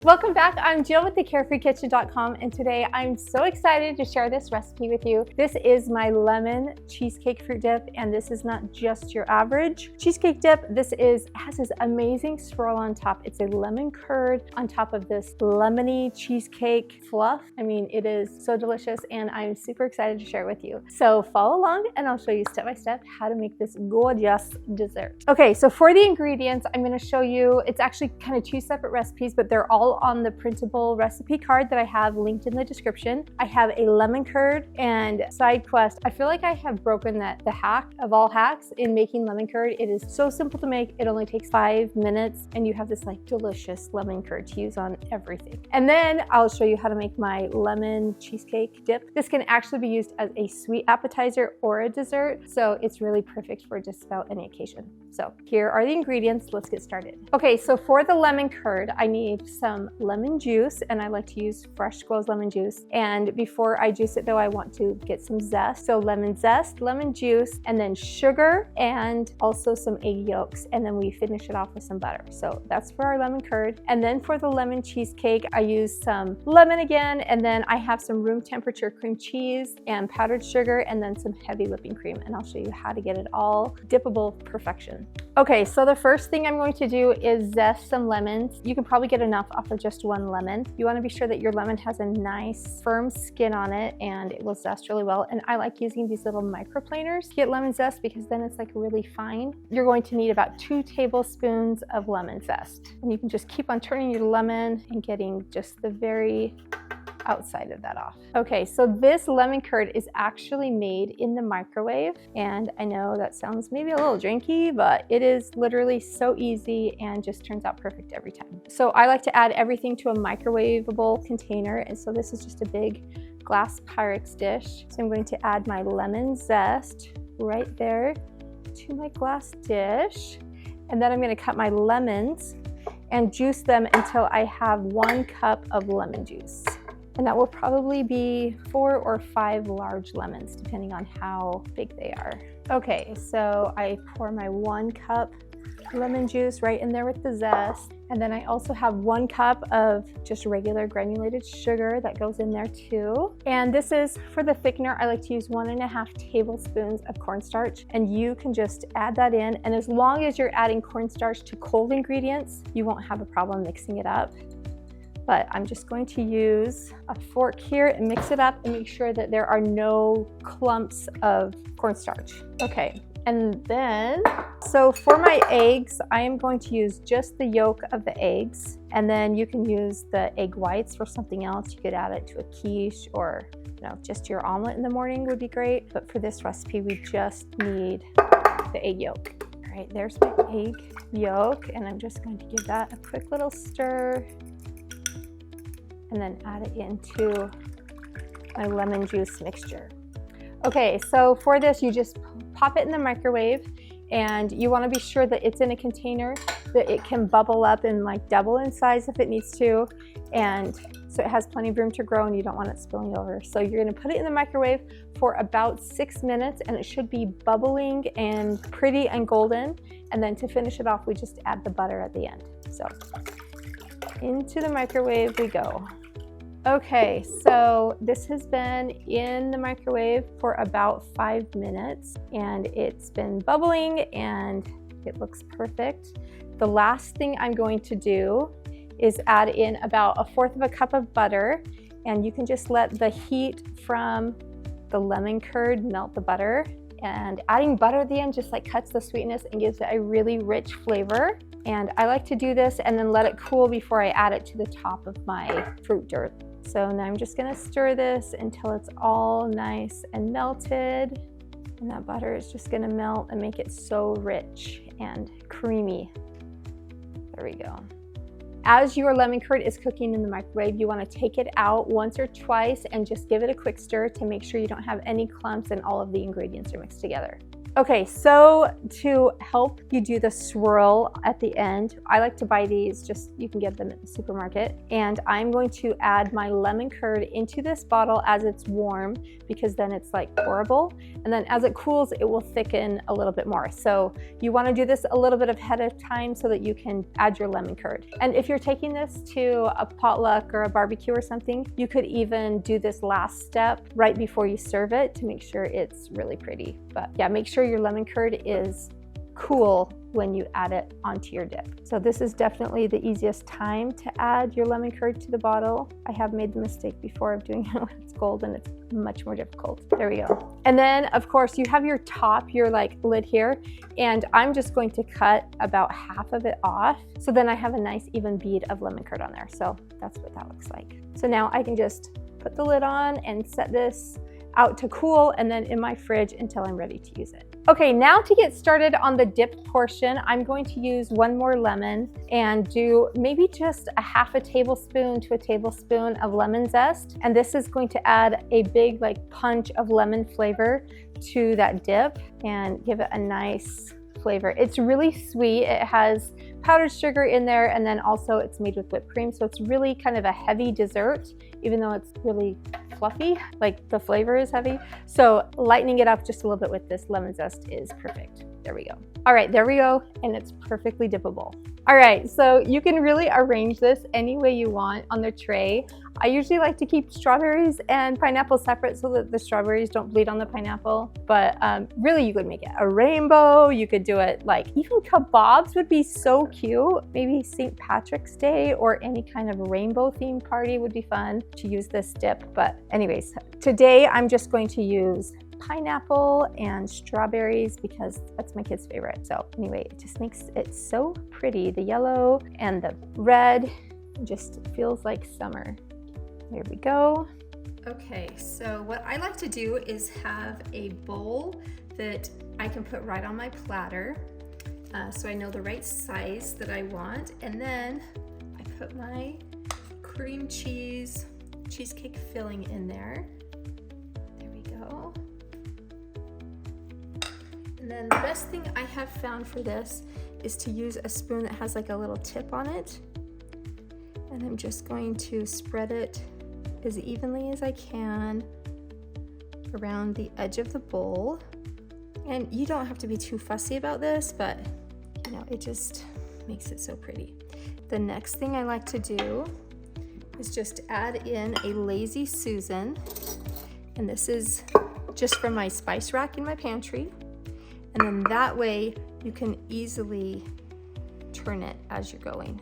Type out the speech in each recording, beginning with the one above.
Welcome back. I'm Jill with the CarefreeKitchen.com, and today I'm so excited to share this recipe with you. This is my lemon cheesecake fruit dip, and this is not just your average cheesecake dip. This has this amazing swirl on top. It's a lemon curd on top of this lemony cheesecake fluff. I mean, it is so delicious, and I'm super excited to share it with you. So follow along, and I'll show you step by step how to make this gorgeous dessert. Okay, so for the ingredients, I'm going to show you. It's actually kind of two separate recipes, but they're all on the printable recipe card that I have linked in the description. I have a lemon curd, and side quest, I feel like I have broken the hack of all hacks in making lemon curd. It is so simple to make. It only takes 5 minutes, and you have this like delicious lemon curd to use on everything. And then I'll show you how to make my lemon cheesecake dip. This can actually be used as a sweet appetizer or a dessert, so it's really perfect for just about any occasion. So here are the ingredients. Let's get started. Okay, so for the lemon curd, I need some lemon juice, and I like to use fresh squeezed lemon juice. And before I juice it though, I want to get some zest. So lemon zest, lemon juice, and then sugar, and also some egg yolks. And then we finish it off with some butter. So that's for our lemon curd. And then for the lemon cheesecake, I use some lemon again, and then I have some room temperature cream cheese and powdered sugar, and then some heavy whipping cream. And I'll show you how to get it all dippable perfection. Okay, so the first thing I'm going to do is zest some lemons. You can probably get enough off of just one lemon. You want to be sure that your lemon has a nice firm skin on it and it will zest really well. And I like using these little microplaners to get lemon zest because then it's like really fine. You're going to need about 2 tablespoons of lemon zest. And you can just keep on turning your lemon and getting just the very outside of that off. Okay, so this lemon curd is actually made in the microwave, and I know that sounds maybe a little drinky, but it is literally so easy and just turns out perfect every time. So I like to add everything to a microwavable container, and so this is just a big glass Pyrex dish. So I'm going to add my lemon zest right there to my glass dish, and then I'm going to cut my lemons and juice them until I have 1 cup of lemon juice. And that will probably be 4 or 5 large lemons, depending on how big they are. Okay, so I pour my 1 cup lemon juice right in there with the zest. And then I also have 1 cup of just regular granulated sugar that goes in there too. And this is for the thickener. I like to use 1.5 tablespoons of cornstarch, and you can just add that in. And as long as you're adding cornstarch to cold ingredients, you won't have a problem mixing it up. But I'm just going to use a fork here and mix it up and make sure that there are no clumps of cornstarch. Okay, and then, so for my eggs, I am going to use just the yolk of the eggs, and then you can use the egg whites for something else. You could add it to a quiche, or just your omelet in the morning would be great. But for this recipe, we just need the egg yolk. All right, there's my egg yolk, and I'm just going to give that a quick little stir, and then add it into my lemon juice mixture. Okay, so for this, you just pop it in the microwave, and you want to be sure that it's in a container that it can bubble up and like double in size if it needs to, and so it has plenty of room to grow and you don't want it spilling over. So you're going to put it in the microwave for about 6 minutes, and it should be bubbling and pretty and golden. And then to finish it off, we just add the butter at the end. So into the microwave we go. Okay, so this has been in the microwave for about 5 minutes, and it's been bubbling and it looks perfect. The last thing I'm going to do is add in about 1/4 cup of butter, and you can just let the heat from the lemon curd melt the butter. And adding butter at the end just like cuts the sweetness and gives it a really rich flavor. And I like to do this and then let it cool before I add it to the top of my fruit dirt. So now I'm just gonna stir this until it's all nice and melted. And that butter is just gonna melt and make it so rich and creamy. There we go. As your lemon curd is cooking in the microwave, you want to take it out once or twice and just give it a quick stir to make sure you don't have any clumps and all of the ingredients are mixed together. Okay, so to help you do the swirl at the end, I like to buy these, just you can get them at the supermarket. And I'm going to add my lemon curd into this bottle as it's warm, because then it's like pourable. And then as it cools, it will thicken a little bit more. So you want to do this a little bit ahead of time so that you can add your lemon curd. And if you're taking this to a potluck or a barbecue or something, you could even do this last step right before you serve it to make sure it's really pretty. But yeah, make sure your lemon curd is cool when you add it onto your dip. So this is definitely the easiest time to add your lemon curd to the bottle. I have made the mistake before of doing it when it's cold and it's much more difficult. There we go. And then of course you have your top, your like lid here, and I'm just going to cut about half of it off. So then I have a nice even bead of lemon curd on there. So that's what that looks like. So now I can just put the lid on and set this out to cool and then in my fridge until I'm ready to use it. Okay, now to get started on the dip portion, I'm going to use one more lemon and do maybe just a half a tablespoon to a tablespoon of lemon zest. And this is going to add a big like punch of lemon flavor to that dip and give it a nice flavor. It's really sweet. It has powdered sugar in there, and then also it's made with whipped cream. So it's really kind of a heavy dessert, even though it's really fluffy, like the flavor is heavy. So lightening it up just a little bit with this lemon zest is perfect. There we go. All right, there we go. And it's perfectly dippable. All right, so you can really arrange this any way you want on the tray. I usually like to keep strawberries and pineapple separate so that the strawberries don't bleed on the pineapple. But really you could make it a rainbow. You could do it like even kebabs would be so cute. Maybe St. Patrick's Day or any kind of rainbow themed party would be fun to use this dip. But anyways, today I'm just going to use pineapple and strawberries because that's my kid's favorite. So anyway, it just makes it so pretty. The yellow and the red just feels like summer. There we go. Okay, so what I like to do is have a bowl that I can put right on my platter so I know the right size that I want. And then I put my cream cheese cheesecake filling in there. There we go. And then the best thing I have found for this is to use a spoon that has like a little tip on it. And I'm just going to spread it as evenly as I can around the edge of the bowl. And you don't have to be too fussy about this, but you know, it just makes it so pretty. The next thing I like to do is just add in a Lazy Susan. And this is just from my spice rack in my pantry. And then that way you can easily turn it as you're going.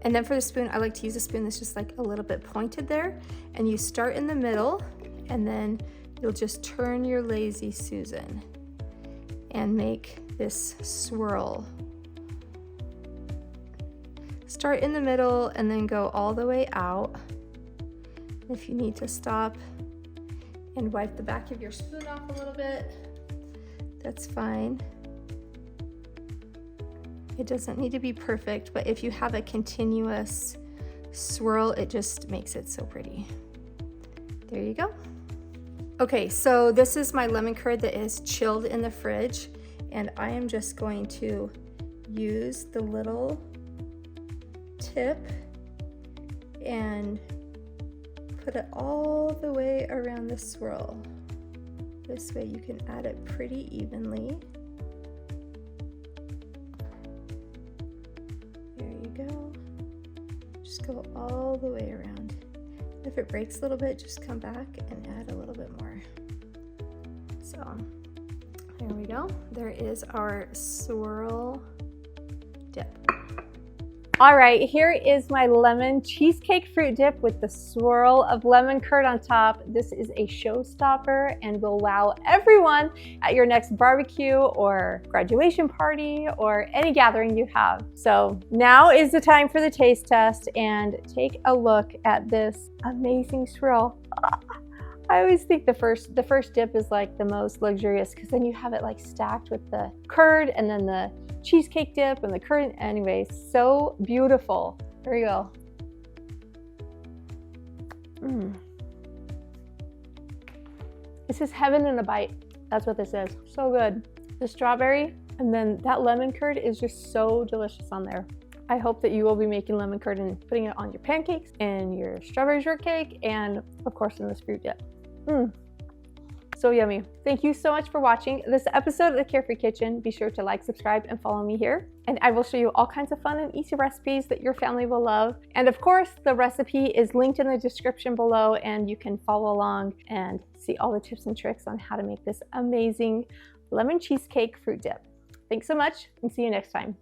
And then for the spoon, I like to use a spoon that's just like a little bit pointed there. And you start in the middle and then you'll just turn your Lazy Susan and make this swirl. Start in the middle and then go all the way out. If you need to stop and wipe the back of your spoon off a little bit, that's fine. It doesn't need to be perfect, but if you have a continuous swirl, it just makes it so pretty. There you go. Okay, so this is my lemon curd that is chilled in the fridge, and I am just going to use the little tip and put it all the way around the swirl. This way you can add it pretty evenly. There you go. Just go all the way around. If it breaks a little bit, just come back and add a little bit more. So there we go. There is our swirl dip. All right, here is my lemon cheesecake fruit dip with the swirl of lemon curd on top. This is a showstopper and will wow everyone at your next barbecue or graduation party or any gathering you have. So now is the time for the taste test, and take a look at this amazing swirl. I always think the first dip is like the most luxurious because then you have it like stacked with the curd and then the cheesecake dip and the curd. Anyway, so beautiful. There you go. This is heaven in a bite. That's what this is. So good. the strawberry, and then that lemon curd is just so delicious on there. I hope that you will be making lemon curd and putting it on your pancakes and your strawberry shortcake and of course in this fruit dip. So yummy. Thank you so much for watching this episode of the Carefree Kitchen. Be sure to like, subscribe, and follow me here. And I will show you all kinds of fun and easy recipes that your family will love. And of course, the recipe is linked in the description below, and you can follow along and see all the tips and tricks on how to make this amazing lemon cheesecake fruit dip. Thanks so much, and see you next time.